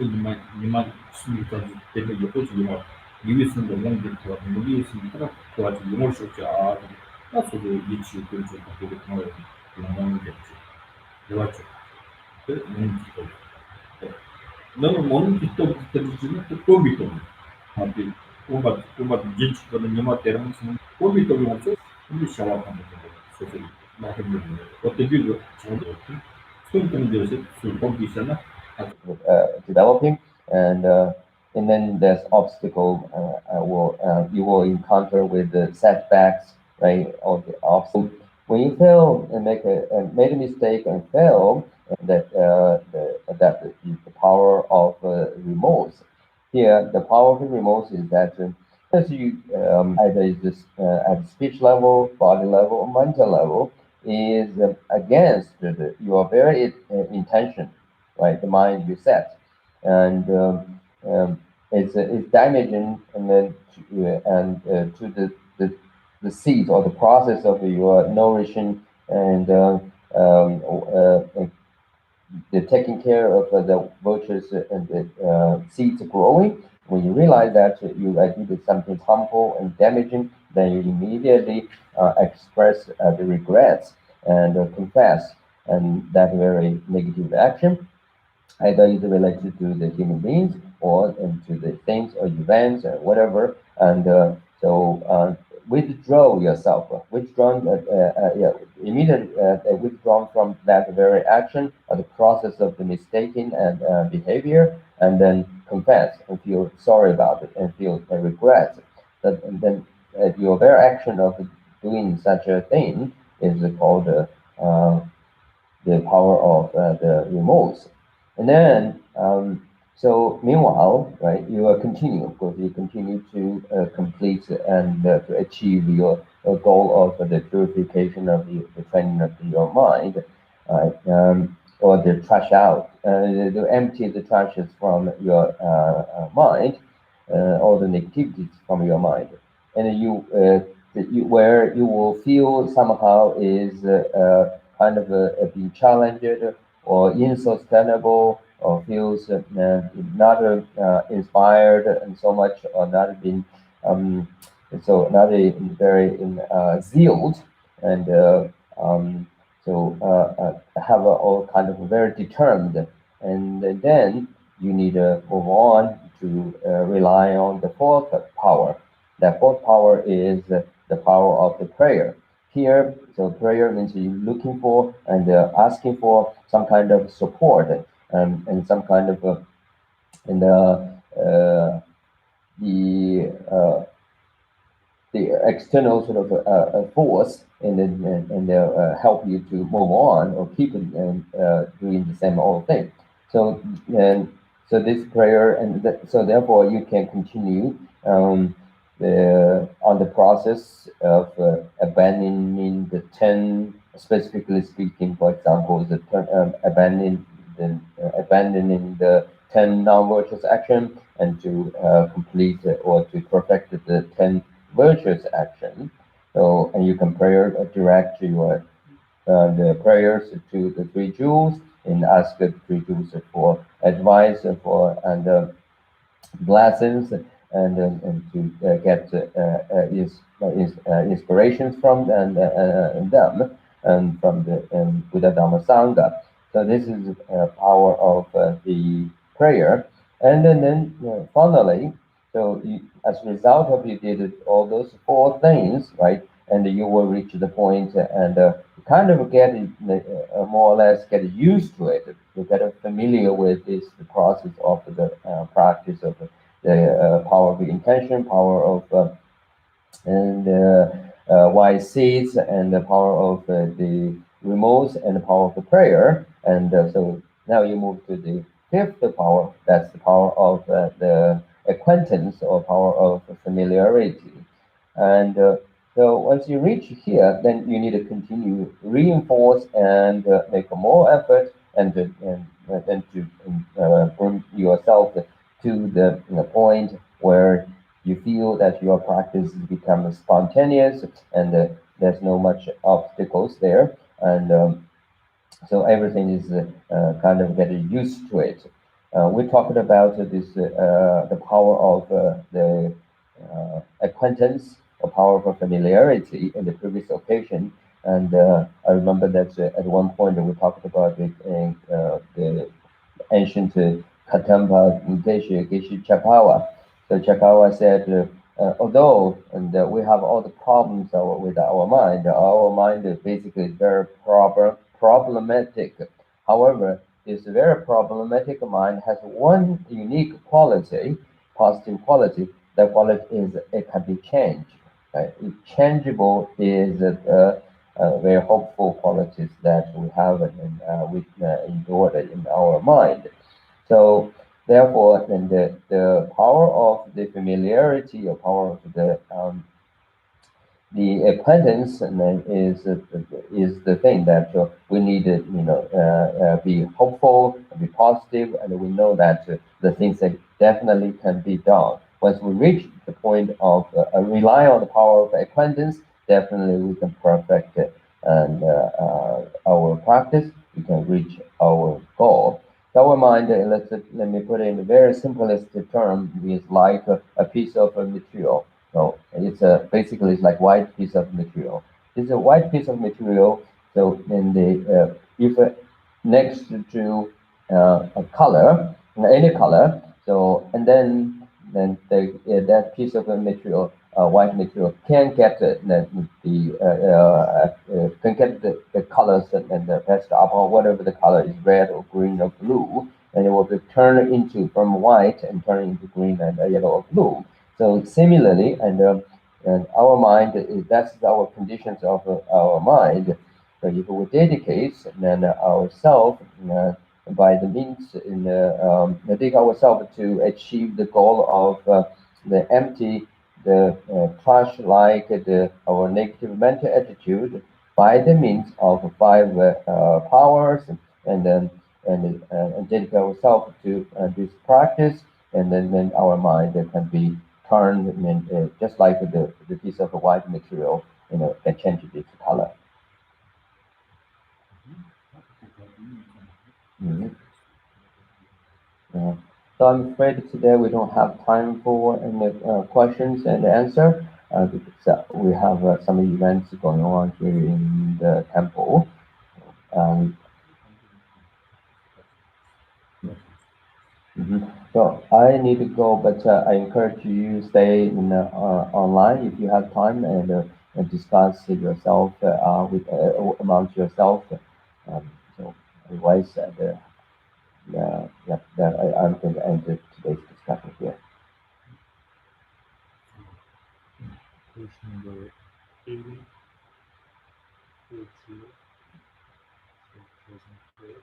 이만 숨기다 때문에 이거 지금 리뷰스는 너무 좋고 리뷰스는 딱 좋아지고 너무 좋지 나서도 이치 그렇죠 그게 정말 너무 좋지 좋았죠 그 너무 좋고 너무 너무 기도 때문에 또 믿고 하기 오바 진짜는 너무 때문에 또 믿고 하면서 우리 샤워하는 거 소리 나한테 어떻게 이거 저도 손좀 들어서 술 먹기잖아 developing, and then there's obstacle you will encounter with the setbacks, right? Or the obstacle. When you fail and made a mistake and fail, the power of remorse. Here, the power of remorse is that as you either is this at speech level, body level, or mental level, is against your very intention, right? The mind you set, and it's damaging, and then to the seed or the process of your nourishing and the taking care of the virtues and the seeds growing. When you realize that you did something harmful and damaging, then you immediately express the regrets and confess, and that very negative action either is related to the human beings or to the things or events or whatever. And withdraw yourself, immediately withdrawn from that very action or the process of the mistaken and behavior, and then confess and feel sorry about it and feel regret. And then your very action of doing such a thing is called the power of the remorse. And then, so meanwhile, right, you will continue, of course, you continue to complete and to achieve your goal of the purification of the training of your mind, right, or the trash out, to empty the trashes from your mind, all the negativities from your mind. And where you will feel somehow is kind of being challenged or insustainable or feels not inspired and so much or not being so not very zealed and have all kind of very determined, and then you need to move on to rely on the fourth power. That fourth power is the power of the prayer. Here, so prayer means you're looking for and asking for some kind of support and some kind of and the external sort of force and help you to move on or keep doing the same old thing. So so this prayer so therefore you can continue on the process of abandoning the 10, specifically speaking, for example, abandoning the 10 non-virtuous action and to complete or to perfect the 10 virtuous action. So, and you can direct your the prayers to the three jewels and ask the three jewels for advice and blessings and to get inspirations from them. and from the Buddha Dhamma Sangha. So this is power of the prayer. And then finally, so as a result of you did all those four things, right? And you will reach the point and kind of get more or less get used to it. You get familiar with this the process of the practice of the power of the intention, power of and wise seeds, and the power of the remote, and the power of the prayer. And so now you move to the fifth power. That's the power of the acquaintance, or power of familiarity. And so once you reach here, then you need to continue reinforce and make more effort, and then to bring yourself to the point where you feel that your practice becomes spontaneous, and there's no much obstacles there, and so everything is kind of getting used to it. We talked about this the power of the acquaintance, or power of familiarity in the previous occasion, and I remember that at one point we talked about the ancient Katampa Geshe Chakawa. So Chakawa said, although we have all the problems with our mind is basically very problematic. However, this very problematic mind has one unique quality, positive quality. That quality is it can be changed. Changeable is very hopeful qualities that we have and we endured in our mind. So therefore, then the power of the familiarity, or power of the acquaintance, and then is the thing that we need to be hopeful, be positive, and we know that the things that definitely can be done. Once we reach the point of rely on the power of acquaintance, definitely we can perfect it, and our practice, we can reach our goal. So our mind, let me put it in the very simplest term, is like a piece of material. So it's basically it's like white piece of material. It's a white piece of material. So in the if next to a color, any color. So and then that piece of material, white material, can get can get the colors and the rest upon whatever the color is, red or green or blue, and it will be turned into from white and turn into green and yellow or blue. So similarly, and our mind that's our conditions of our mind. So if we dedicate then ourselves by the means dedicate ourselves to achieve the goal of the empty, the trash like our negative mental attitude by the means of five powers, and then and dedicate ourselves to this practice, and then our mind can be turned, just like the piece of white material, can change its color. Mhm. Yeah. So I'm afraid today we don't have time for any questions and answer, because we have some events going on here in the temple. Um, So I need to go, but I encourage you stay online if you have time, and discuss yourself with amongst yourself. So otherwise, I'm going to end today's discussion here. Page number 80, 80. So closing prayer.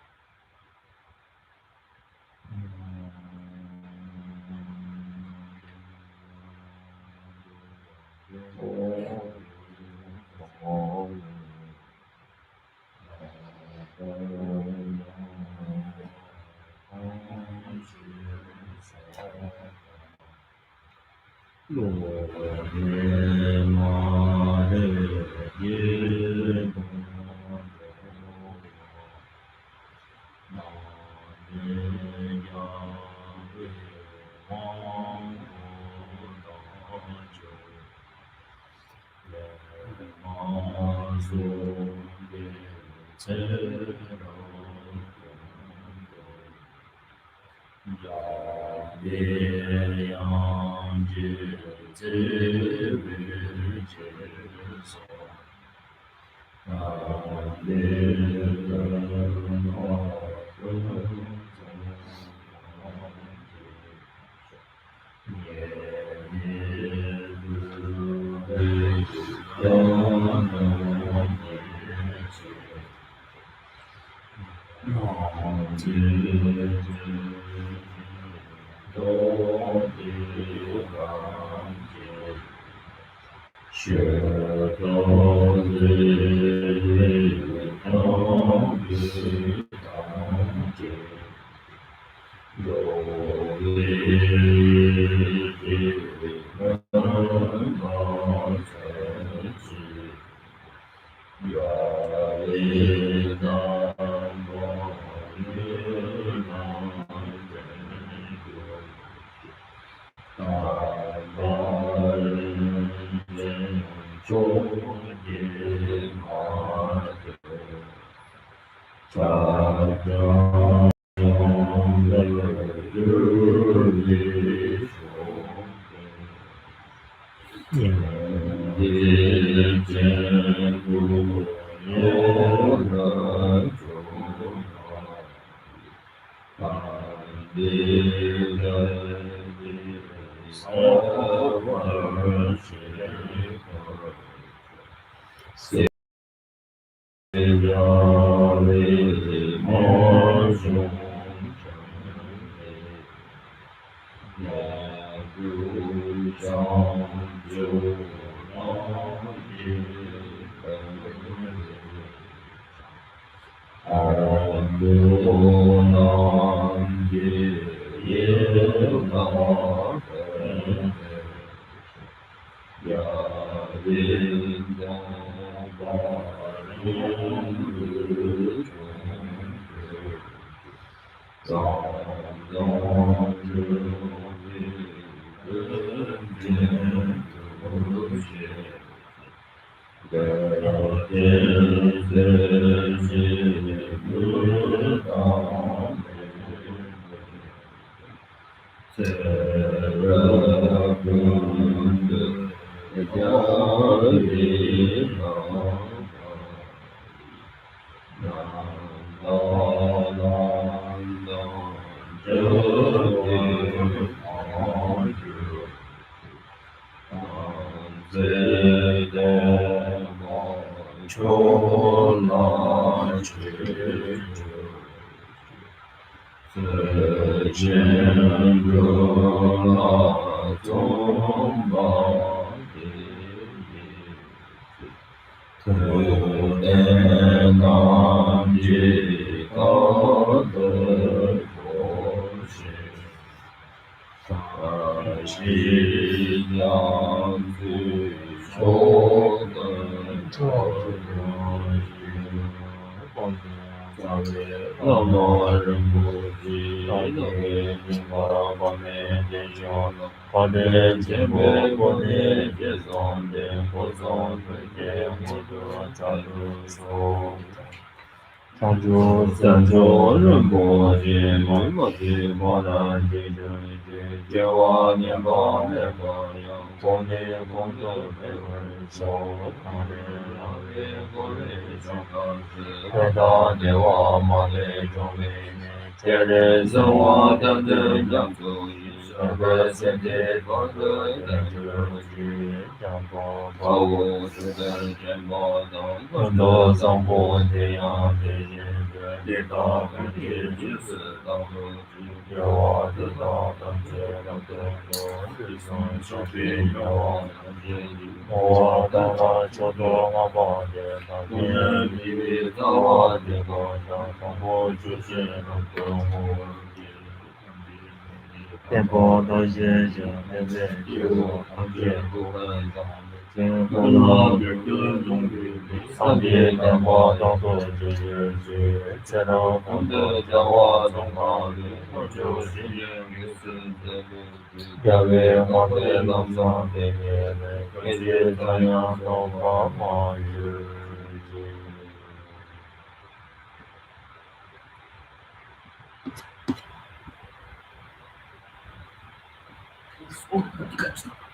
お、理解した。